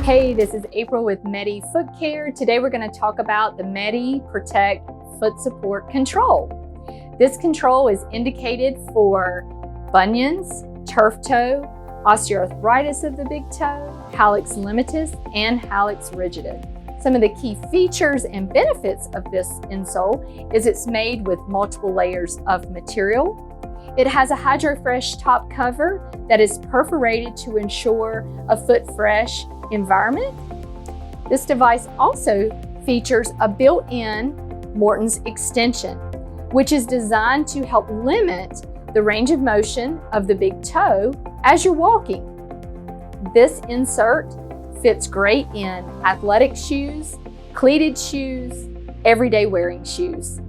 Hey, this is April with Medi Foot Care. Today we're going to talk about the Medi Protect Foot Support Control. This control is indicated for bunions, turf toe, osteoarthritis of the big toe, hallux limitus, and hallux rigidus. Some of the key features and benefits of this insole is it's made with multiple layers of material. It has a HydroFresh top cover that is perforated to ensure a foot fresh environment. This device also features a built-in Morton's extension, which is designed to help limit the range of motion of the big toe as you're walking. This insert fits great in athletic shoes, cleated shoes, everyday wearing shoes.